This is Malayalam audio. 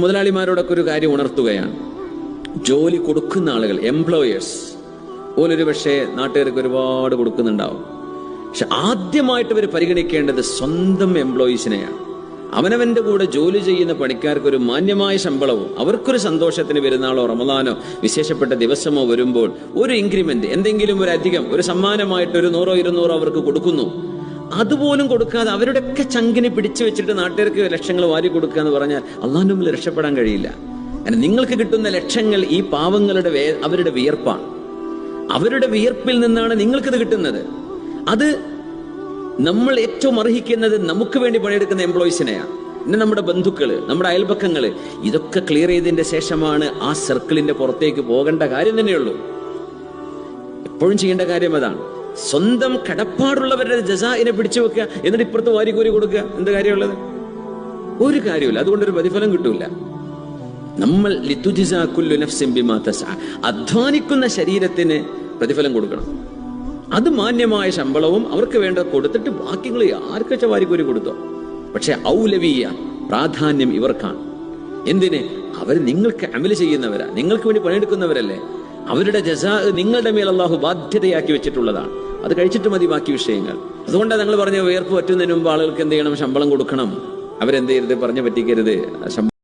മുതലാളിമാരോടൊക്കെ ഒരു കാര്യം ഉണർത്തുകയാണ്. ജോലി കൊടുക്കുന്ന ആളുകൾ, എംപ്ലോയേഴ്സ് പോലൊരു പക്ഷേ നാട്ടുകാർക്ക് ഒരുപാട് കൊടുക്കുന്നുണ്ടാവും. പക്ഷെ ആദ്യമായിട്ട് ഇവർ പരിഗണിക്കേണ്ടത് സ്വന്തം എംപ്ലോയീസിനെയാണ്. അവനവന്റെ കൂടെ ജോലി ചെയ്യുന്ന പണിക്കാർക്ക് ഒരു മാന്യമായ ശമ്പളവും അവർക്കൊരു സന്തോഷത്തിന് പെരുന്നാളോ റമദാനോ വിശേഷപ്പെട്ട ദിവസമോ വരുമ്പോൾ ഒരു ഇൻക്രിമെന്റ്, എന്തെങ്കിലും ഒരു അധികം, ഒരു സമ്മാനമായിട്ട് ഒരു 100-200 അവർക്ക് കൊടുക്കുന്നു. അതുപോലും കൊടുക്കാതെ അവരുടെയൊക്കെ ചങ്കിനെ പിടിച്ചു വെച്ചിട്ട് നാട്ടുകാർക്ക് ലക്ഷങ്ങൾ വാരി കൊടുക്കുക എന്ന് പറഞ്ഞാൽ അള്ളാഹുവിന്റെ മുമ്പിൽ രക്ഷപ്പെടാൻ കഴിയില്ല. കാരണം നിങ്ങൾക്ക് കിട്ടുന്ന ലക്ഷങ്ങൾ ഈ പാവങ്ങളുടെ അവരുടെ വിയർപ്പാണ്. അവരുടെ വിയർപ്പിൽ നിന്നാണ് നിങ്ങൾക്കിത് കിട്ടുന്നത്. അത് നമ്മൾ ഏറ്റവും അർഹിക്കുന്നത് നമുക്ക് വേണ്ടി പണിയെടുക്കുന്ന എംപ്ലോയീസിനെയാണ്. പിന്നെ നമ്മുടെ ബന്ധുക്കള്, നമ്മുടെ അയൽപക്കങ്ങള്, ഇതൊക്കെ ക്ലിയർ ചെയ്തതിന്റെ ശേഷമാണ് ആ സർക്കിളിന്റെ പുറത്തേക്ക് പോകേണ്ട കാര്യം തന്നെയുള്ളൂ. എപ്പോഴും ചെയ്യേണ്ട കാര്യം അതാണ്. സ്വന്തം കടപ്പാടുള്ളവരുടെ ജസാഇനെ പിടിച്ചു വെക്കുക, എന്നിട്ട് ഇപ്പുറത്ത് വാരിക്കോരി കൊടുക്കുക. എന്ത് കാര്യമുള്ളത്? ഒരു കാര്യമില്ല. അതുകൊണ്ടൊരു പ്രതിഫലം കിട്ടൂല. നമ്മൾ ലിതുജിസാ കുല്ലു നഫ്സിൻ ബിമാ തസ്ആ, അധ്വാനിക്കുന്ന ശരീരത്തിന് പ്രതിഫലം കൊടുക്കണം. അത് മാന്യമായ ശമ്പളവും അവർക്ക് വേണ്ട കൊടുത്തിട്ട് ബാക്കികൾ ആർക്കച്ച വാരിക്കോരി കൊടുത്തോ. പക്ഷെ ഔലവീയ പ്രാധാന്യം ഇവർക്കാണ്. എന്തിന്? അവർ നിങ്ങൾക്ക് അമല് ചെയ്യുന്നവരാ, നിങ്ങൾക്ക് വേണ്ടി പണിയെടുക്കുന്നവരല്ലേ. അവരുടെ ജസാ നിങ്ങളുടെ മേൽ അല്ലാഹു ബാധ്യതയാക്കി വെച്ചിട്ടുള്ളതാണ്. അത് കഴിച്ചിട്ട് മതി ബാക്കി വിഷയങ്ങൾ. അതുകൊണ്ടാണ് ഞങ്ങൾ പറഞ്ഞ വിയർപ്പ് പറ്റുന്നതിന് മുമ്പ് ആളുകൾക്ക് എന്ത് ചെയ്യണം? ശമ്പളം കൊടുക്കണം. അവരെന്ത് ചെയ്യരുത്? പറഞ്ഞു പറ്റിക്കരുത്.